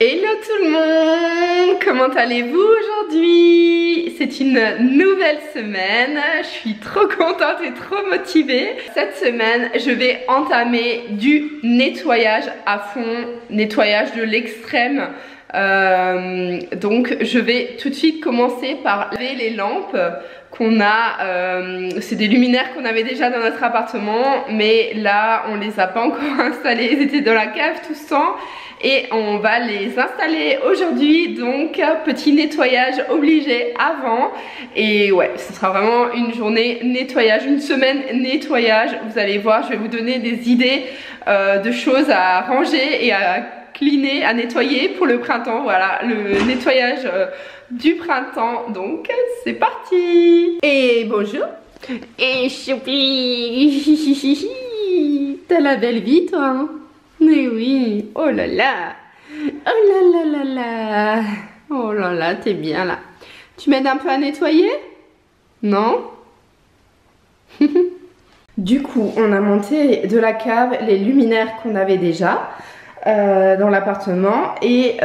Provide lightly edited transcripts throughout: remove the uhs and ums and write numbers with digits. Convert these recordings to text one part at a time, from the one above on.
Hello tout le monde, comment allez-vous aujourd'hui? C'est une nouvelle semaine, je suis trop contente et trop motivée. Cette semaine, je vais entamer du nettoyage à fond, nettoyage de l'extrême. Donc je vais tout de suite commencer par laver les lampes qu'on a, c'est des luminaires qu'on avait déjà dans notre appartement, mais là on les a pas encore installés, ils étaient dans la cave tout ce temps et on va les installer aujourd'hui. Donc petit nettoyage obligé avant, et ouais, ce sera vraiment une journée nettoyage, une semaine nettoyage. Vous allez voir, je vais vous donner des idées de choses à ranger et à cleaner, à nettoyer pour le printemps. Voilà, le nettoyage du printemps. Donc c'est parti. Et bonjour. Et choupi. T'as la belle vie toi hein? Mais oui. Oh là là. Oh là là là là. Oh là là, t'es bien là. Tu m'aides un peu à nettoyer? Non? Du coup, on a monté de la cave les luminaires qu'on avait déjà dans l'appartement, et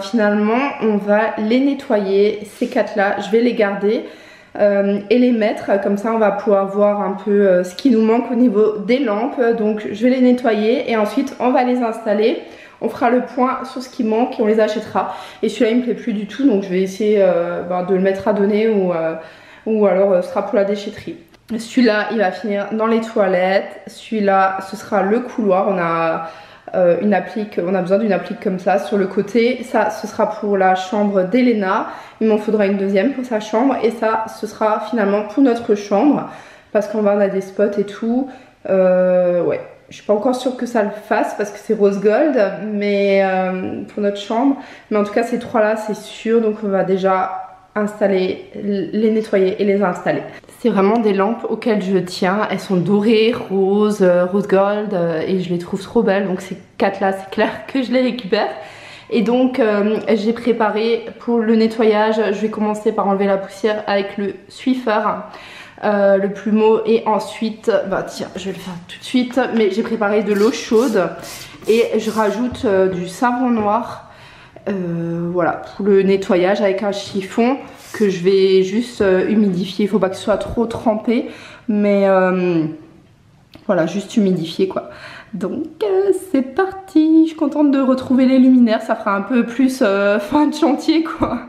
finalement on va les nettoyer, ces quatre là. Je vais les garder et les mettre, comme ça on va pouvoir voir un peu ce qui nous manque au niveau des lampes. Donc je vais les nettoyer et ensuite on va les installer. On fera le point sur ce qui manque et on les achètera. Et celui-là il me plaît plus du tout, donc je vais essayer de le mettre à donner ou alors ce sera pour la déchetterie. Celui-là il va finir dans les toilettes. Celui-là ce sera le couloir. On a une applique, on a besoin d'une applique comme ça sur le côté. Ça ce sera pour la chambre d'Elena, il m'en faudra une deuxième pour sa chambre, et ça ce sera finalement pour notre chambre parce qu'en bas on a des spots et tout. Ouais, je suis pas encore sûre que ça le fasse parce que c'est rose gold, mais pour notre chambre, mais en tout cas ces trois là c'est sûr. Donc on va déjà installer, les nettoyer et les installer. C'est vraiment des lampes auxquelles je tiens. Elles sont dorées, rose gold, et je les trouve trop belles. Donc ces quatre là, c'est clair que je les récupère. Et donc j'ai préparé pour le nettoyage. Je vais commencer par enlever la poussière avec le Swiffer, le plumeau, et ensuite tiens, je vais le faire tout de suite, mais j'ai préparé de l'eau chaude et je rajoute du savon noir. Voilà, pour le nettoyage, avec un chiffon que je vais juste humidifier. Il faut pas que ce soit trop trempé, mais voilà, juste humidifier quoi. Donc c'est parti. Je suis contente de retrouver les luminaires, ça fera un peu plus fin de chantier quoi.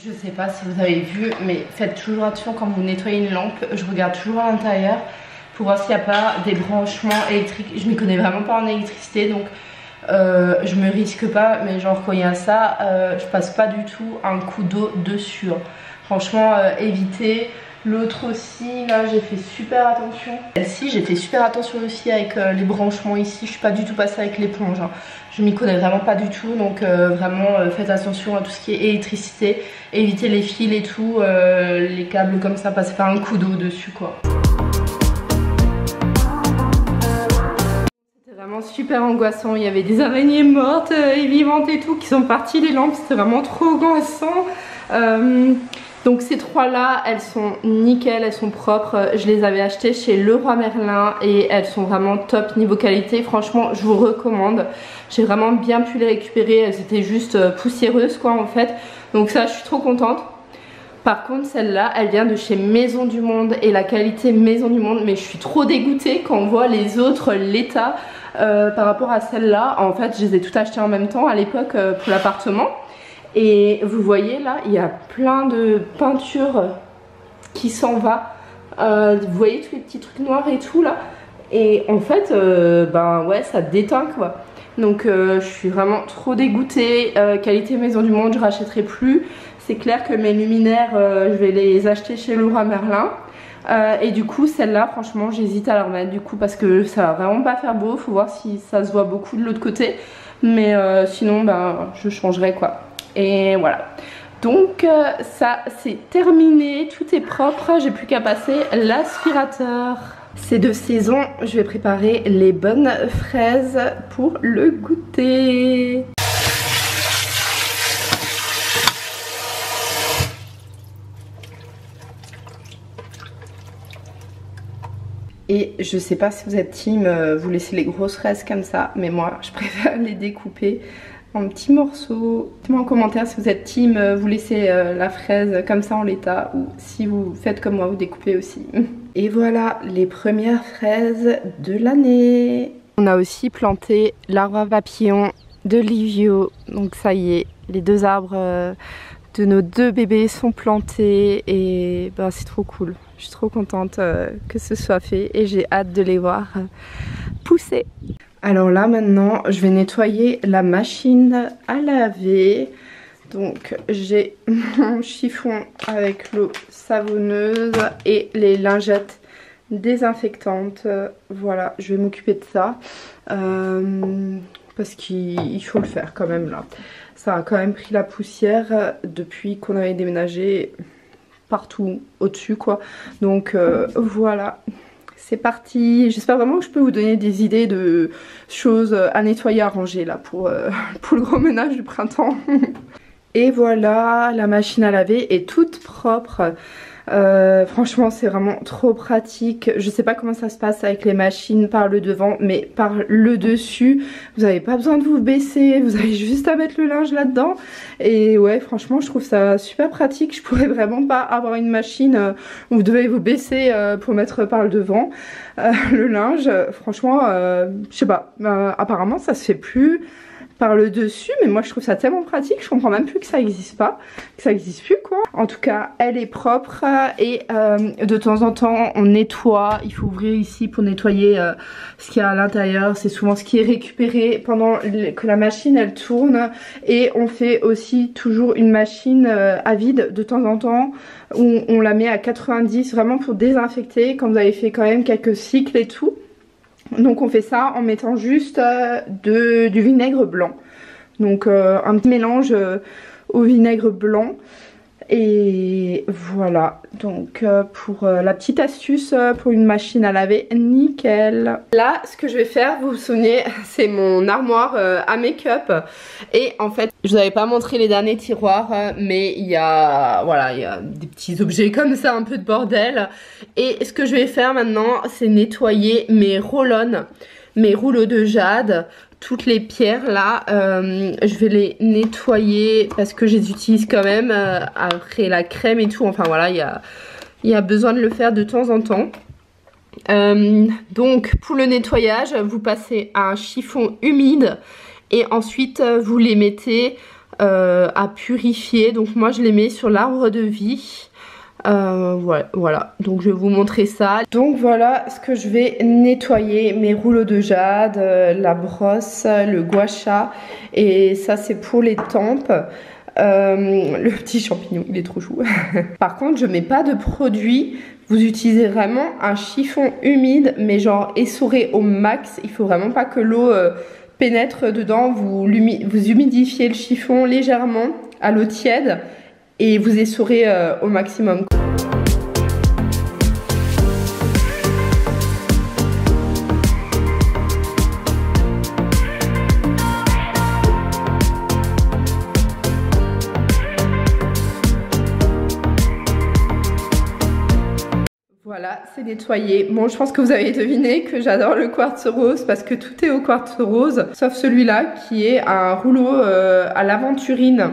Je sais pas si vous avez vu, mais faites toujours attention quand vous nettoyez une lampe. Je regarde toujours à l'intérieur pour voir s'il n'y a pas des branchements électriques. Je m'y connais vraiment pas en électricité, donc je me risque pas, mais genre quand il y a ça, je passe pas du tout un coup d'eau dessus. Franchement, évitez. L'autre aussi, là j'ai fait super attention. Celle-ci j'ai fait super attention aussi avec les branchements ici. Je suis pas du tout passée avec l'éponge, hein. Je m'y connais vraiment pas du tout, donc vraiment faites attention à tout ce qui est électricité. Évitez les fils et tout, les câbles comme ça, passez pas un coup d'eau dessus quoi. C'était vraiment super angoissant. Il y avait des araignées mortes et vivantes et tout qui sont parties des lampes. C'était vraiment trop angoissant. Donc ces trois là, elles sont nickel, elles sont propres. Je les avais achetées chez Leroy Merlin et elles sont vraiment top niveau qualité. Franchement, je vous recommande. J'ai vraiment bien pu les récupérer. Elles étaient juste poussiéreuses quoi en fait. Donc ça, je suis trop contente. Par contre celle-là elle vient de chez Maison du Monde et la qualité Maison du Monde, mais je suis trop dégoûtée quand on voit les autres, l'état par rapport à celle-là. En fait je les ai toutes achetées en même temps à l'époque pour l'appartement. Et vous voyez là il y a plein de peinture qui s'en va. Vous voyez tous les petits trucs noirs et tout là. Et en fait ben ouais ça déteint quoi. Donc je suis vraiment trop dégoûtée. Qualité Maison du Monde je rachèterai plus. C'est clair que mes luminaires je vais les acheter chez Leroy Merlin. Et du coup celle-là franchement j'hésite à la remettre du coup parce que ça va vraiment pas faire beau. Faut voir si ça se voit beaucoup de l'autre côté. Mais sinon ben je changerai quoi. Et voilà. Donc ça c'est terminé, tout est propre, j'ai plus qu'à passer l'aspirateur. C'est de saison, je vais préparer les bonnes fraises pour le goûter. Et je sais pas si vous êtes team, vous laissez les grosses fraises comme ça, mais moi je préfère les découper en petits morceaux. Dites-moi en commentaire si vous êtes team, vous laissez la fraise comme ça en l'état, ou si vous faites comme moi, vous découpez aussi. Et voilà les premières fraises de l'année. On a aussi planté l'arbre à papillons de Livio, donc ça y est, les deux arbres de nos deux bébés sont plantés et bah, c'est trop cool. Je suis trop contente que ce soit fait et j'ai hâte de les voir pousser. Alors là maintenant je vais nettoyer la machine à laver. Donc j'ai mon chiffon avec l'eau savonneuse et les lingettes désinfectantes. Voilà, je vais m'occuper de ça parce qu'il faut le faire quand même là. Ça a quand même pris la poussière depuis qu'on avait déménagé partout au-dessus quoi. Donc voilà. C'est parti, j'espère vraiment que je peux vous donner des idées de choses à nettoyer, à ranger là pour le gros ménage du printemps. Et voilà, la machine à laver est toute propre. Franchement c'est vraiment trop pratique. Je sais pas comment ça se passe avec les machines par le devant, mais par le dessus vous n'avez pas besoin de vous baisser, vous avez juste à mettre le linge là dedans. Et ouais franchement je trouve ça super pratique. Je pourrais vraiment pas avoir une machine où vous devez vous baisser pour mettre par le devant le linge. Franchement je sais pas, apparemment ça se fait plus par le dessus, mais moi je trouve ça tellement pratique, je comprends même plus que ça existe pas, que ça existe plus quoi. En tout cas elle est propre et de temps en temps on nettoie, il faut ouvrir ici pour nettoyer ce qu'il y a à l'intérieur, c'est souvent ce qui est récupéré pendant que la machine elle tourne. Et on fait aussi toujours une machine à vide de temps en temps où on la met à 90 vraiment pour désinfecter quand vous avez fait quand même quelques cycles et tout. Donc on fait ça en mettant juste du vinaigre blanc. Donc un petit mélange au vinaigre blanc. Et voilà, donc pour la petite astuce pour une machine à laver, nickel. Là, ce que je vais faire, vous vous souvenez, c'est mon armoire à make-up. Et en fait, je vous avais pas montré les derniers tiroirs, mais il y a, voilà, il y a des petits objets comme ça, un peu de bordel. Et ce que je vais faire maintenant, c'est nettoyer mes roll-on, mes rouleaux de jade. Toutes les pierres là, je vais les nettoyer parce que je les utilise quand même après la crème et tout. Enfin voilà, il y a besoin de le faire de temps en temps. Donc pour le nettoyage, vous passez un chiffon humide et ensuite vous les mettez à purifier. Donc moi je les mets sur l'arbre de vie. Voilà, donc je vais vous montrer ça. Donc voilà ce que je vais nettoyer, mes rouleaux de jade, la brosse, le gua sha, et ça c'est pour les tempes. Le petit champignon, il est trop chou. Par contre je mets pas de produit, vous utilisez vraiment un chiffon humide mais genre essoré au max. Il faut vraiment pas que l'eau pénètre dedans, vous humidifiez le chiffon légèrement à l'eau tiède et vous essorez au maximum. Voilà, c'est nettoyé. Bon, je pense que vous avez deviné que j'adore le quartz rose parce que tout est au quartz rose, sauf celui-là qui est un rouleau à l'aventurine.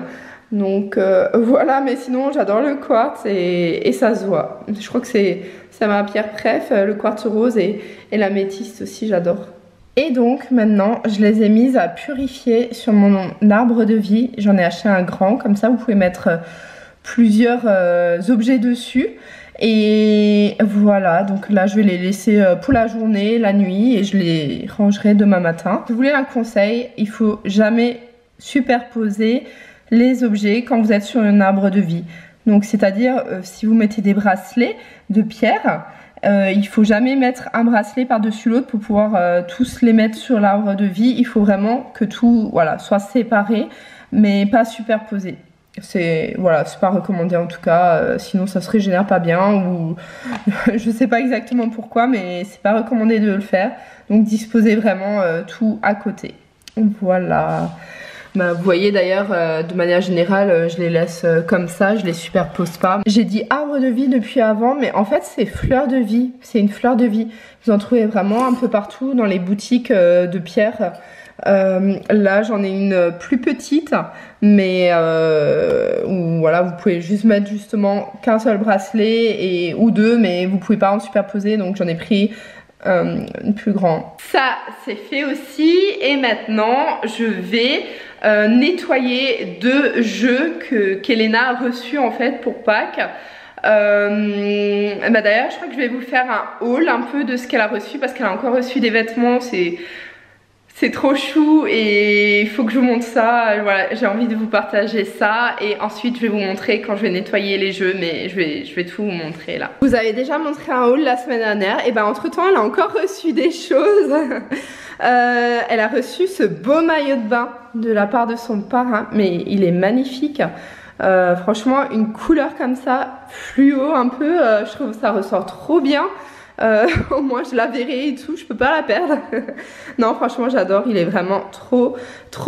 Donc voilà, mais sinon j'adore le quartz et ça se voit. Je crois que c'est ma pierre préf, le quartz rose et l'améthyste aussi, j'adore. Et donc maintenant je les ai mises à purifier sur mon arbre de vie. J'en ai acheté un grand, comme ça vous pouvez mettre plusieurs objets dessus. Et voilà, donc là je vais les laisser pour la journée, la nuit, et je les rangerai demain matin. Si vous voulez un conseil, il faut jamais superposer les objets quand vous êtes sur un arbre de vie. Donc c'est à dire si vous mettez des bracelets de pierre, il faut jamais mettre un bracelet par dessus l'autre pour pouvoir tous les mettre sur l'arbre de vie. Il faut vraiment que tout voilà, soit séparé mais pas superposé. C'est voilà, c'est pas recommandé en tout cas, sinon ça se régénère pas bien ou je sais pas exactement pourquoi, mais c'est pas recommandé de le faire. Donc disposez vraiment tout à côté. Voilà. Bah, vous voyez d'ailleurs de manière générale je les laisse comme ça, je les superpose pas. J'ai dit arbre de vie depuis avant, mais en fait c'est fleur de vie, c'est une fleur de vie. Vous en trouvez vraiment un peu partout dans les boutiques de pierre. Là j'en ai une plus petite, mais où voilà, vous pouvez juste mettre justement qu'un seul bracelet ou deux, mais vous pouvez pas en superposer, donc j'en ai pris une plus grande. Ça c'est fait aussi, et maintenant je vais nettoyer 2 jeux qu'Elena a reçus en fait pour Pâques. Bah d'ailleurs je crois que je vais vous faire un haul un peu de ce qu'elle a reçu, parce qu'elle a encore reçu des vêtements, c'est trop chou et il faut que je vous montre ça. Voilà, j'ai envie de vous partager ça, et ensuite je vais vous montrer quand je vais nettoyer les jeux, mais je vais tout vous montrer là. Vous avez déjà montré un haul la semaine dernière, et ben entre temps elle a encore reçu des choses. Elle a reçu ce beau maillot de bain de la part de son parrain, mais il est magnifique. Franchement une couleur comme ça, fluo un peu, je trouve que ça ressort trop bien. Au moins je la verrai et tout, je peux pas la perdre. Non franchement j'adore, il est vraiment trop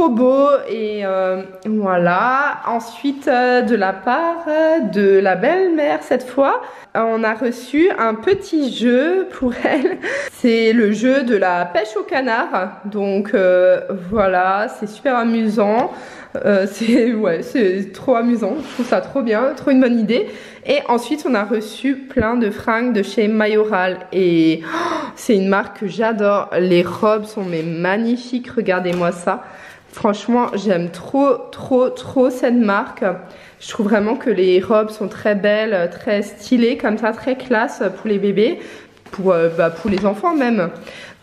beau. Et voilà. Ensuite de la part de la belle-mère cette fois, on a reçu un petit jeu pour elle. C'est le jeu de la pêche au canard. Donc voilà, c'est super amusant. C'est trop amusant, je trouve ça trop bien, trop une bonne idée. Et ensuite on a reçu plein de fringues de chez Majoral, et c'est une marque que j'adore. Les robes sont magnifiques, regardez-moi ça. Franchement j'aime trop cette marque. Je trouve vraiment que les robes sont très belles, très stylées comme ça, très classe pour les bébés, pour les enfants même.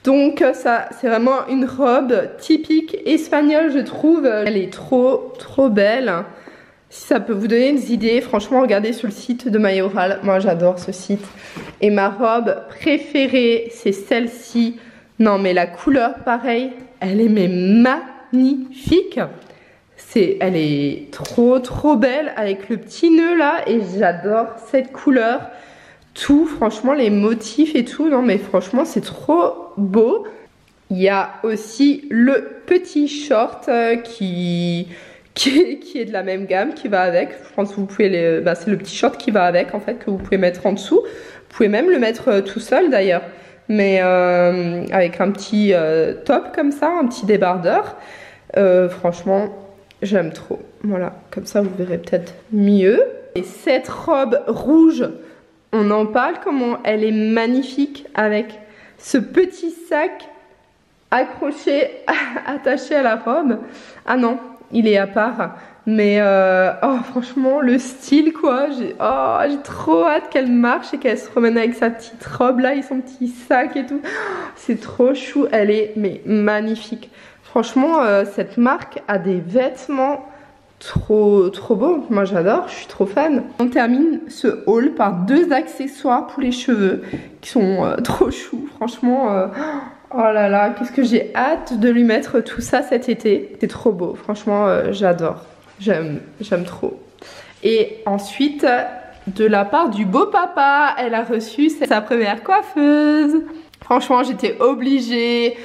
Donc ça c'est vraiment une robe typique espagnole je trouve. Elle est trop belle. Si ça peut vous donner des idées, franchement regardez sur le site de Majoral. Moi j'adore ce site. Et ma robe préférée c'est celle-ci. Non mais la couleur pareil, elle est magnifique. Elle est trop belle avec le petit nœud là, et j'adore cette couleur. Tout, franchement les motifs et tout, non mais franchement c'est trop beau. Il y a aussi le petit short qui est de la même gamme, qui va avec. Je pense que vous pouvez c'est le petit short qui va avec en fait, que vous pouvez mettre en dessous. Vous pouvez même le mettre tout seul d'ailleurs, mais avec un petit top comme ça, un petit débardeur. Franchement j'aime trop. Voilà, comme ça vous verrez peut-être mieux. Et cette robe rouge, on en parle, comment elle est magnifique avec ce petit sac accroché, attaché à la robe. Ah non, il est à part. Mais oh, franchement le style quoi, j'ai trop hâte qu'elle marche et qu'elle se promène avec sa petite robe là et son petit sac et tout. C'est trop chou, elle est magnifique. Franchement cette marque a des vêtements trop beau, moi j'adore, je suis trop fan. On termine ce haul par 2 accessoires pour les cheveux qui sont trop choux, franchement. Oh là là, qu'est-ce que j'ai hâte de lui mettre tout ça cet été. C'est trop beau, franchement j'adore, j'aime trop. Et ensuite de la part du beau papa, elle a reçu sa première coiffeuse. Franchement j'étais obligée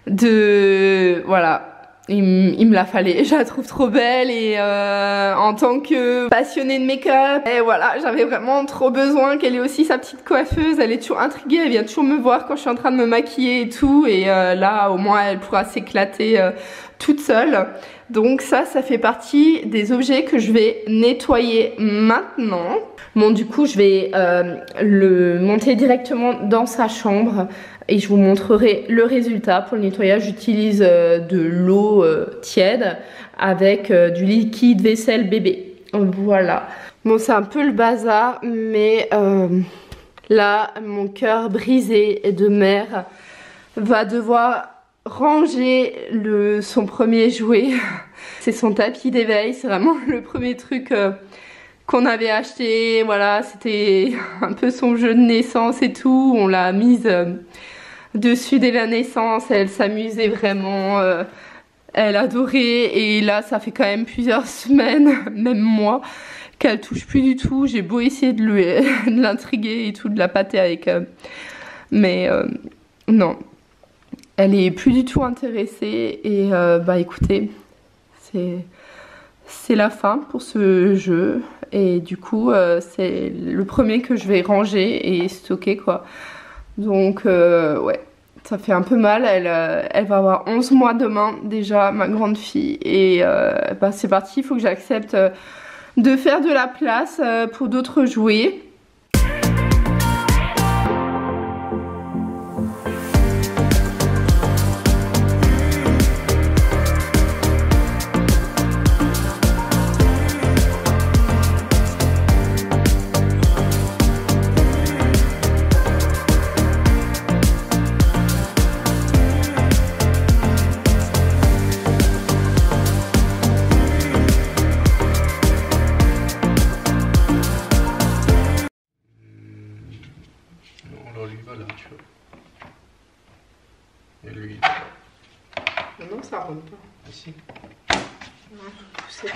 de... Voilà. Il me la fallait, je la trouve trop belle, et en tant que passionnée de make-up, et voilà, j'avais vraiment trop besoin qu'elle ait aussi sa petite coiffeuse. Elle est toujours intriguée, elle vient toujours me voir quand je suis en train de me maquiller et tout, et là au moins elle pourra s'éclater toute seule. Donc ça fait partie des objets que je vais nettoyer maintenant. Bon, du coup je vais le monter directement dans sa chambre et je vous montrerai le résultat. Pour le nettoyage, j'utilise de l'eau tiède avec du liquide vaisselle bébé. Voilà. Bon, c'est un peu le bazar, mais là, mon cœur brisé de mère va devoir ranger son premier jouet. C'est son tapis d'éveil, c'est vraiment le premier truc qu'on avait acheté. Voilà, c'était un peu son jeu de naissance et tout. On l'a mise dessus dès la naissance, elle s'amusait vraiment, elle adorait. Et là, ça fait quand même plusieurs semaines, même mois, qu'elle touche plus du tout. J'ai beau essayer de l'intriguer et tout, de la pâter avec... mais non. Elle est plus du tout intéressée et bah écoutez, c'est la fin pour ce jeu et du coup c'est le premier que je vais ranger et stocker quoi. Donc ouais, ça fait un peu mal, elle va avoir 11 mois demain déjà, ma grande fille, et bah c'est parti, il faut que j'accepte de faire de la place pour d'autres jouets. Et lui. Non, ça rentre pas. Ici. Non, faut pousser.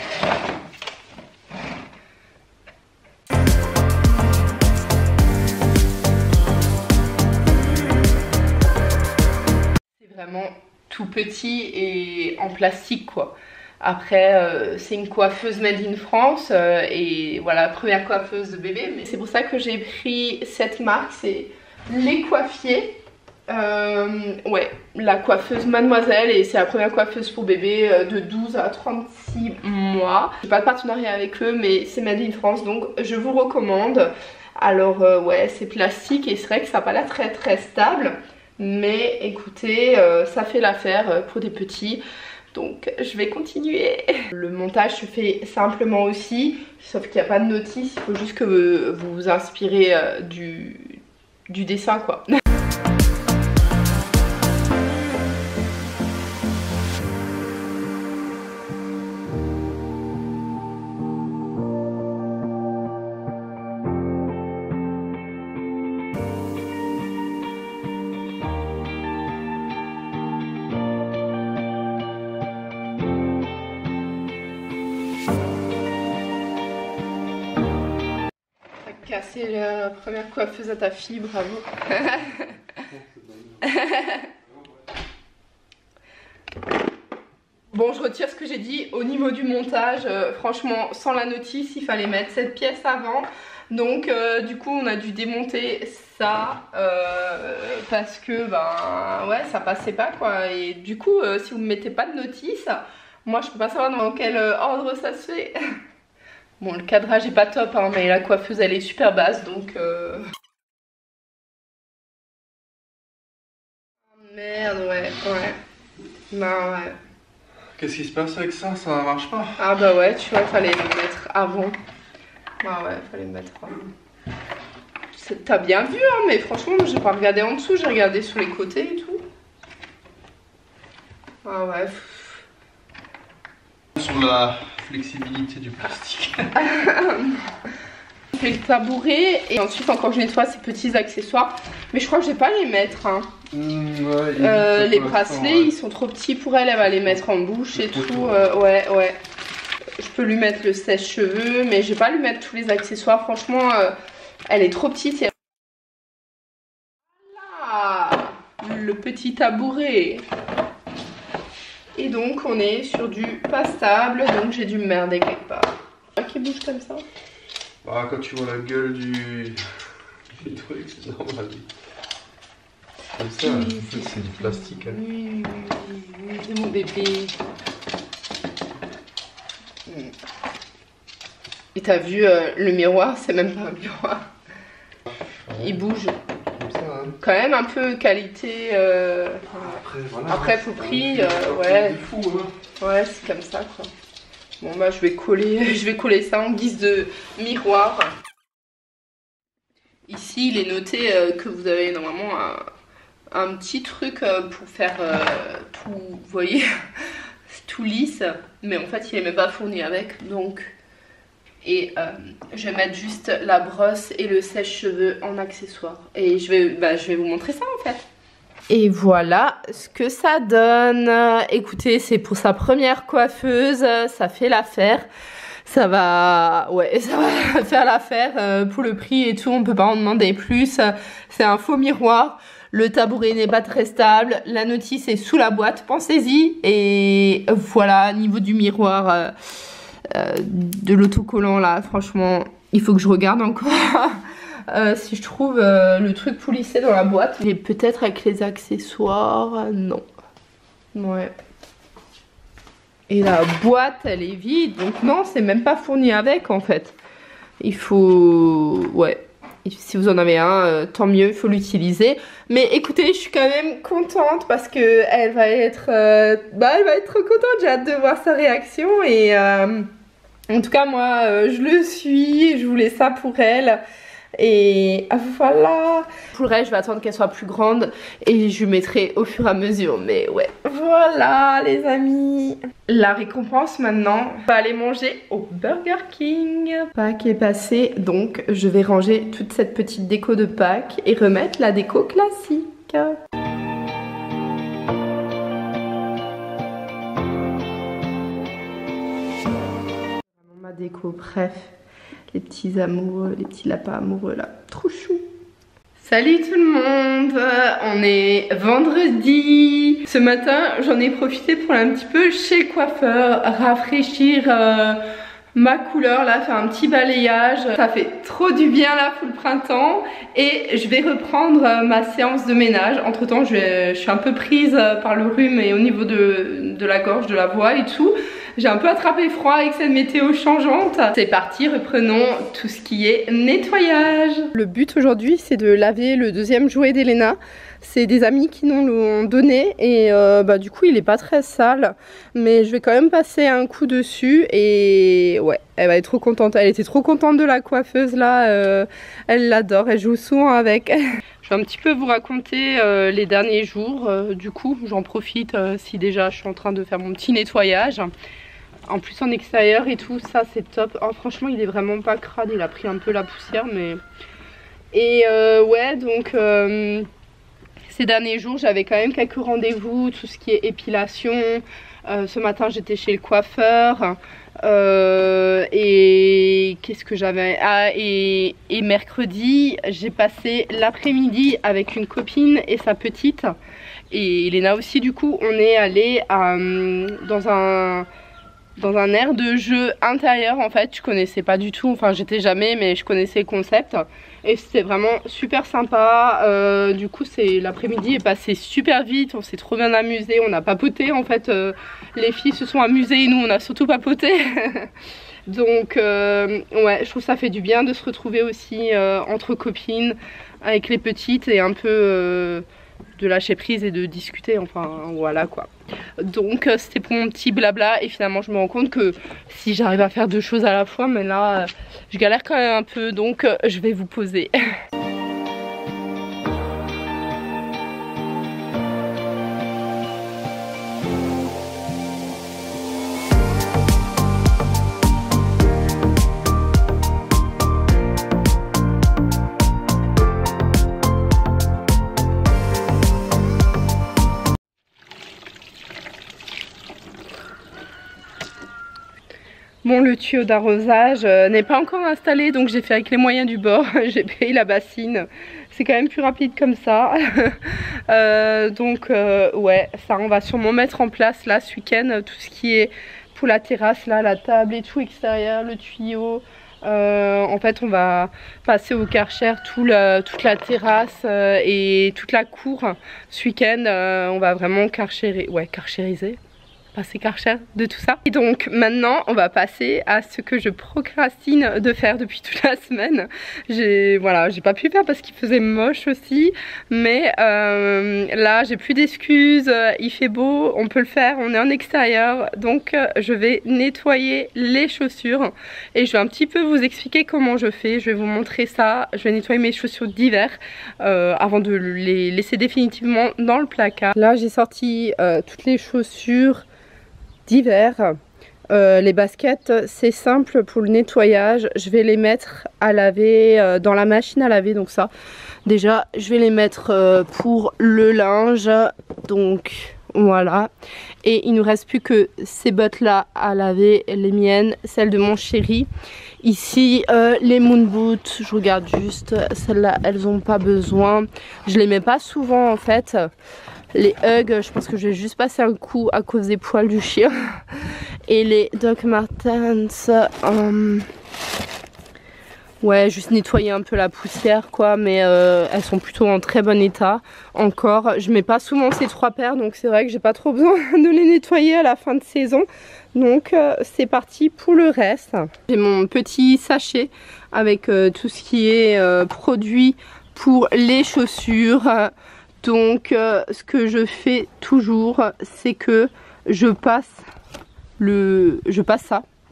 C'est vraiment tout petit et en plastique quoi. Après, c'est une coiffeuse made in France et voilà, première coiffeuse de bébé. Mais c'est pour ça que j'ai pris cette marque, c'est Les Coiffiers. Ouais, la coiffeuse Mademoiselle, et c'est la première coiffeuse pour bébé de 12 à 36 mois. J'ai pas de partenariat avec eux, mais c'est made in France, donc je vous recommande. Alors ouais, c'est plastique et c'est vrai que ça n'a pas l'air très très stable, mais écoutez, ça fait l'affaire pour des petits. Donc je vais continuer. Le montage se fait simplement aussi, sauf qu'il n'y a pas de notice, il faut juste que vous vous inspirez du dessin quoi. Casser la première coiffeuse à ta fille, bravo. Bon, je retire ce que j'ai dit au niveau du montage. Franchement, sans la notice, il fallait mettre cette pièce avant. Donc du coup on a dû démonter ça parce que ben ouais, ça passait pas quoi. Et du coup si vous ne mettez pas de notice, moi je peux pas savoir dans quel ordre ça se fait. Bon, le cadrage est pas top hein, mais la coiffeuse elle est super basse donc merde, ouais. Non, ouais. Qu'est-ce qui se passe avec ça? Ça marche pas? Ah bah ouais, tu vois, il fallait le mettre avant. Ah ouais, il fallait le mettre avant. T'as bien vu hein, mais franchement j'ai pas regardé en dessous, j'ai regardé sur les côtés et tout. Ah ouais. Sur la flexibilité du plastique. On fait le tabouret et ensuite encore je nettoie ces petits accessoires. Mais je crois que je vais pas les mettre hein. Ouais, les bracelets ils sont trop petits pour elle, elle va les mettre en bouche et tout. Ouais. Je peux lui mettre le sèche-cheveux mais je vais pas lui mettre tous les accessoires. Franchement elle est trop petite. Et... voilà, le petit tabouret. Et donc on est sur du pas stable, donc j'ai dû me merder quelque part. Qui bouge comme ça? Bah quand tu vois la gueule du truc, c'est normal. Comme ça, oui, c'est du plastique. Hein. Oui, c'est mon bébé. Et t'as vu le miroir, c'est même pas un miroir. Il bouge. Comme ça, hein. Quand même un peu qualité. Après, voilà. Après, faut prix. Ouais. Ouais. Fou, hein. Ouais, c'est comme ça quoi. Bon bah je vais coller ça en guise de miroir. Ici il est noté que vous avez normalement un petit truc pour faire tout, vous voyez, tout lisse. Mais en fait il est même pas fourni avec donc. Et je vais mettre juste la brosse et le sèche-cheveux en accessoire. Et je vais vous montrer ça en fait. Et voilà ce que ça donne. Écoutez, c'est pour sa première coiffeuse, ça fait l'affaire. Ça va faire l'affaire pour le prix et tout, on peut pas en demander plus. C'est un faux miroir. Le tabouret n'est pas très stable. La notice est sous la boîte, pensez-y. Et voilà, niveau du miroir, de l'autocollant là, franchement, il faut que je regarde encore. Si je trouve le truc pour lisser dans la boîte. Et peut-être avec les accessoires, non. Ouais. Et la boîte, elle est vide. Donc non, c'est même pas fourni avec en fait. Il faut... Ouais. Si vous en avez un, tant mieux, il faut l'utiliser. Mais écoutez, je suis quand même contente parce que elle va être... elle va être trop contente. J'ai hâte de voir sa réaction. Et en tout cas, moi, je le suis. Je voulais ça pour elle. Et voilà. Pour le reste, je vais attendre qu'elle soit plus grande et je lui mettrai au fur et à mesure. Mais ouais, voilà les amis. La récompense maintenant, on va aller manger au Burger King. Pâques est passé, donc je vais ranger toute cette petite déco de Pâques et remettre la déco classique. Ma déco, bref. Les petits amoureux, les petits lapins amoureux là, trop chou. Salut tout le monde, on est vendredi. Ce matin, j'en ai profité pour aller un petit peu chez le coiffeur, rafraîchir ma couleur là, faire un petit balayage. Ça fait trop du bien là pour le printemps. Et je vais reprendre ma séance de ménage. Entre temps, je suis un peu prise par le rhume et au niveau de la gorge, de la voix et tout. J'ai un peu attrapé froid avec cette météo changeante. C'est parti, reprenons tout ce qui est nettoyage. Le but aujourd'hui, c'est de laver le deuxième jouet d'Elena. C'est des amis qui nous l'ont donné et du coup il est pas très sale. Mais je vais quand même passer un coup dessus et ouais, elle va être trop contente. Elle était trop contente de la coiffeuse là, elle l'adore, elle joue souvent avec. Je vais un petit peu vous raconter les derniers jours. Du coup, j'en profite si déjà je suis en train de faire mon petit nettoyage. En plus en extérieur et tout, ça c'est top. Oh, franchement il est vraiment pas crade, il a pris un peu la poussière mais... Et ouais donc ces derniers jours j'avais quand même quelques rendez-vous, tout ce qui est épilation. Ce matin j'étais chez le coiffeur. Et qu'est-ce que j'avais? Ah et mercredi j'ai passé l'après-midi avec une copine et sa petite. Et Elena aussi du coup on est allé dans un aire de jeu intérieur en fait. Je connaissais pas du tout, enfin j'étais jamais mais je connaissais le concept et c'était vraiment super sympa. Du coup l'après-midi est passé super vite, on s'est trop bien amusé, on a papoté en fait. Les filles se sont amusées et nous on a surtout papoté. Donc ouais, je trouve ça fait du bien de se retrouver aussi entre copines avec les petites et un peu de lâcher prise et de discuter, enfin voilà quoi. Donc c'était pour mon petit blabla et finalement je me rends compte que si j'arrive à faire deux choses à la fois, mais là je galère quand même un peu, donc je vais vous poser. Bon, le tuyau d'arrosage n'est pas encore installé, donc j'ai fait avec les moyens du bord. J'ai payé la bassine, c'est quand même plus rapide comme ça. Donc ouais, ça on va sûrement mettre en place là ce week-end tout ce qui est pour la terrasse, là la table et tout extérieur, le tuyau. En fait on va passer au Karcher toute la terrasse et toute la cour. Ce week-end on va vraiment karchériser. passer Karcher de tout ça. Et donc maintenant on va passer à ce que je procrastine de faire depuis toute la semaine. J'ai pas pu faire parce qu'il faisait moche aussi, mais là j'ai plus d'excuses, il fait beau, on peut le faire, on est en extérieur, donc je vais nettoyer les chaussures et je vais un petit peu vous expliquer comment je fais. Je vais vous montrer ça. Je vais nettoyer mes chaussures d'hiver avant de les laisser définitivement dans le placard. Là j'ai sorti toutes les chaussures d'hiver. Les baskets, c'est simple pour le nettoyage. Je vais les mettre à laver dans la machine à laver. Donc ça, déjà, je vais les mettre pour le linge. Donc voilà. Et il ne nous reste plus que ces bottes là à laver, les miennes, celles de mon chéri. Ici, les moon boots, je regarde juste, celles-là, elles n'ont pas besoin. Je les mets pas souvent en fait. Les Hugs, je pense que je vais juste passer un coup à cause des poils du chien. Et les Doc Martens, ouais, juste nettoyer un peu la poussière quoi, mais elles sont plutôt en très bon état encore. Je mets pas souvent ces 3 paires, donc c'est vrai que j'ai pas trop besoin de les nettoyer à la fin de saison. Donc c'est parti pour le reste. J'ai mon petit sachet avec tout ce qui est produit pour les chaussures. Donc ce que je fais toujours, c'est que je passe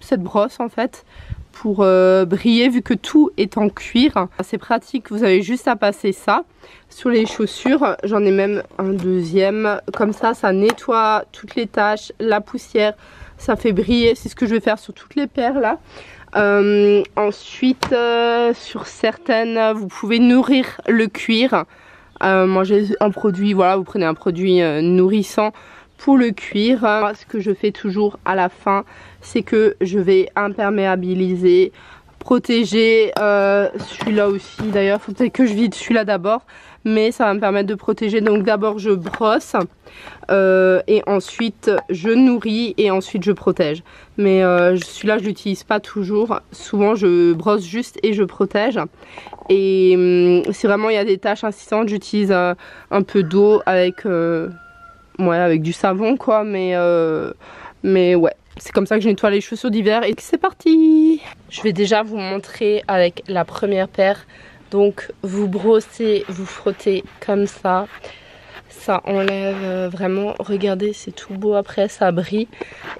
cette brosse en fait pour briller, vu que tout est en cuir. C'est pratique, vous avez juste à passer ça sur les chaussures. J'en ai même un deuxième, comme ça ça nettoie toutes les taches, la poussière, ça fait briller. C'est ce que je vais faire sur toutes les paires là. Ensuite sur certaines vous pouvez nourrir le cuir. Moi j'ai un produit, voilà, vous prenez un produit nourrissant pour le cuir. Ce que je fais toujours à la fin, c'est que je vais imperméabiliser, protéger celui-là aussi. D'ailleurs, il faut peut-être que je vide celui-là d'abord, mais ça va me permettre de protéger. Donc d'abord je brosse et ensuite je nourris et ensuite je protège. Mais celui-là je l'utilise pas toujours. Souvent je brosse juste et je protège. Et si vraiment il y a des taches insistantes, j'utilise un peu d'eau avec avec du savon quoi, mais ouais, c'est comme ça que je nettoie les chaussures d'hiver. Et c'est parti. Je vais déjà vous montrer avec la première paire. Donc vous brossez, vous frottez comme ça. Ça enlève vraiment, regardez, c'est tout beau après, ça brille.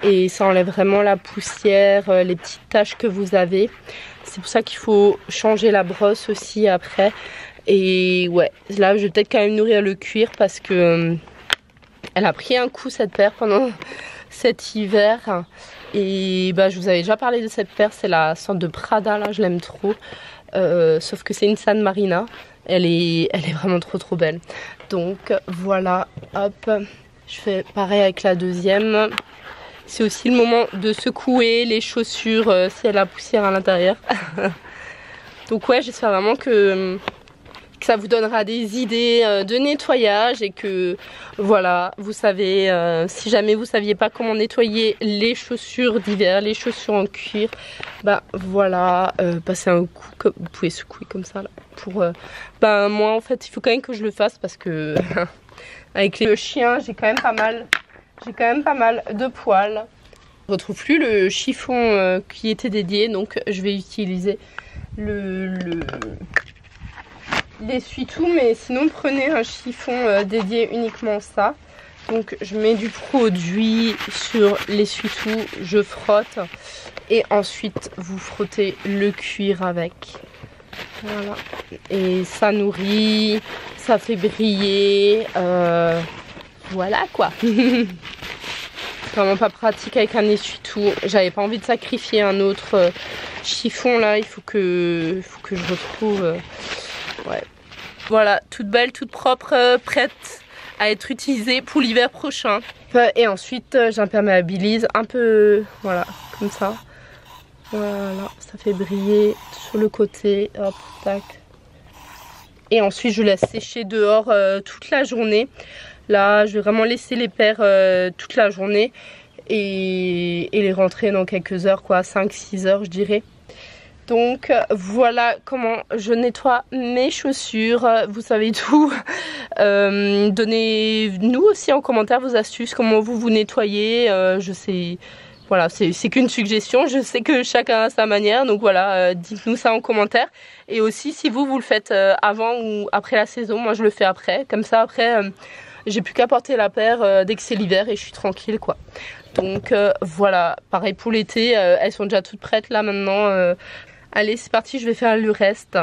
Et ça enlève vraiment la poussière, les petites taches que vous avez. C'est pour ça qu'il faut changer la brosse aussi après. Et ouais, là je vais peut-être quand même nourrir le cuir parce que elle a pris un coup cette paire pendant cet hiver. Et bah je vous avais déjà parlé de cette paire, c'est la sorte de Prada là, je l'aime trop. Sauf que c'est une San Marina. Elle est vraiment trop belle. Donc voilà, hop, je fais pareil avec la deuxième. C'est aussi le moment de secouer les chaussures si elle a la poussière à l'intérieur. Donc ouais, j'espère vraiment que ça vous donnera des idées de nettoyage et que voilà, vous savez, si jamais vous saviez pas comment nettoyer les chaussures d'hiver, les chaussures en cuir, bah voilà, passez un coup, vous pouvez secouer comme ça là, pour moi en fait il faut quand même que je le fasse parce que avec les chiens j'ai quand même pas mal de poils. Je retrouve plus le chiffon qui était dédié, donc je vais utiliser l'essuie-tout, mais sinon prenez un chiffon dédié uniquement ça. Donc je mets du produit sur l'essuie-tout, je frotte et ensuite vous frottez le cuir avec. Voilà, et ça nourrit, ça fait briller, voilà quoi. Vraiment pas pratique avec un essuie-tout. J'avais pas envie de sacrifier un autre chiffon là, il faut que je retrouve. Ouais. Voilà, toute belle, toute propre, prête à être utilisée pour l'hiver prochain. Et ensuite j'imperméabilise un peu, voilà, comme ça. Voilà, ça fait briller sur le côté, hop, tac. Et ensuite je laisse sécher dehors toute la journée. Là je vais vraiment laisser les paires toute la journée et les rentrer dans quelques heures quoi, 5-6 heures je dirais. Donc voilà comment je nettoie mes chaussures. Vous savez tout. Donnez-nous aussi en commentaire vos astuces, comment vous nettoyez. Je sais, voilà, c'est qu'une suggestion. Je sais que chacun a sa manière, donc voilà, dites-nous ça en commentaire. Et aussi si vous le faites avant ou après la saison. Moi je le fais après. Comme ça après, j'ai plus qu'à porter la paire dès que c'est l'hiver et je suis tranquille quoi. Donc voilà, pareil pour l'été. Elles sont déjà toutes prêtes là maintenant. Allez, c'est parti, je vais faire le reste.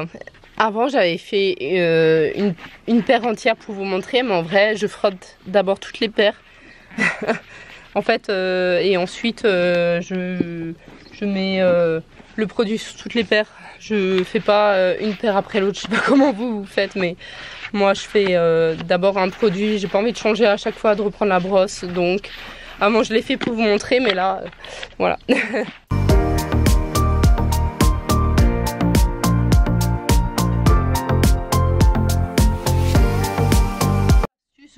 Avant, j'avais fait une paire entière pour vous montrer, mais en vrai, je frotte d'abord toutes les paires. En fait, et ensuite, je mets le produit sur toutes les paires. Je fais pas une paire après l'autre. Je sais pas comment vous faites, mais moi, je fais d'abord un produit. J'ai pas envie de changer à chaque fois, de reprendre la brosse. Donc, avant, je l'ai fait pour vous montrer, mais là, voilà.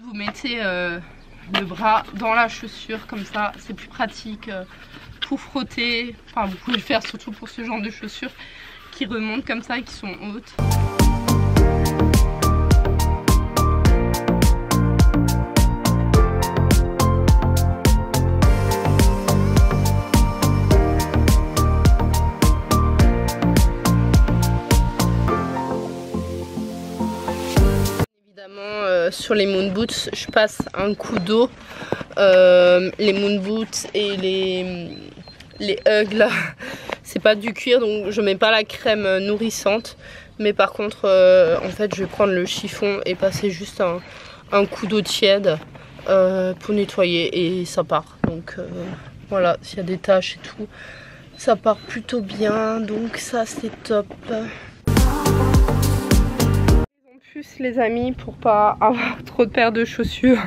Vous mettez le bras dans la chaussure comme ça, c'est plus pratique pour frotter. Enfin, vous pouvez le faire surtout pour ce genre de chaussures qui remontent comme ça et qui sont hautes. Sur les moon boots, je passe un coup d'eau. Les moon boots et les Ugg là, c'est pas du cuir, donc je mets pas la crème nourrissante. Mais par contre, en fait, je vais prendre le chiffon et passer juste un coup d'eau tiède pour nettoyer et ça part. Donc voilà, s'il y a des taches et tout, ça part plutôt bien. Donc ça, c'est top. Les amis, pour pas avoir trop de paires de chaussures.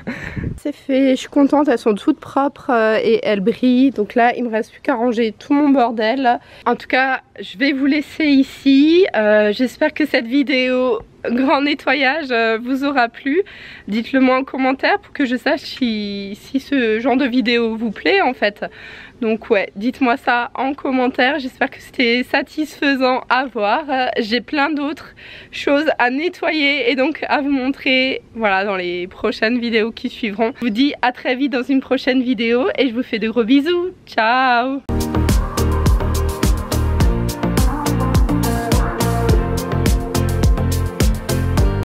C'est fait, je suis contente, elles sont toutes propres et elles brillent. Donc là il me reste plus qu'à ranger tout mon bordel. En tout cas je vais vous laisser ici. J'espère que cette vidéo grand nettoyage vous aura plu. Dites-le moi en commentaire pour que je sache si ce genre de vidéo vous plaît en fait. Donc ouais, dites-moi ça en commentaire. J'espère que c'était satisfaisant à voir. J'ai plein d'autres choses à nettoyer et donc à vous montrer, voilà, dans les prochaines vidéos qui suivront. Je vous dis à très vite dans une prochaine vidéo et je vous fais de gros bisous. Ciao!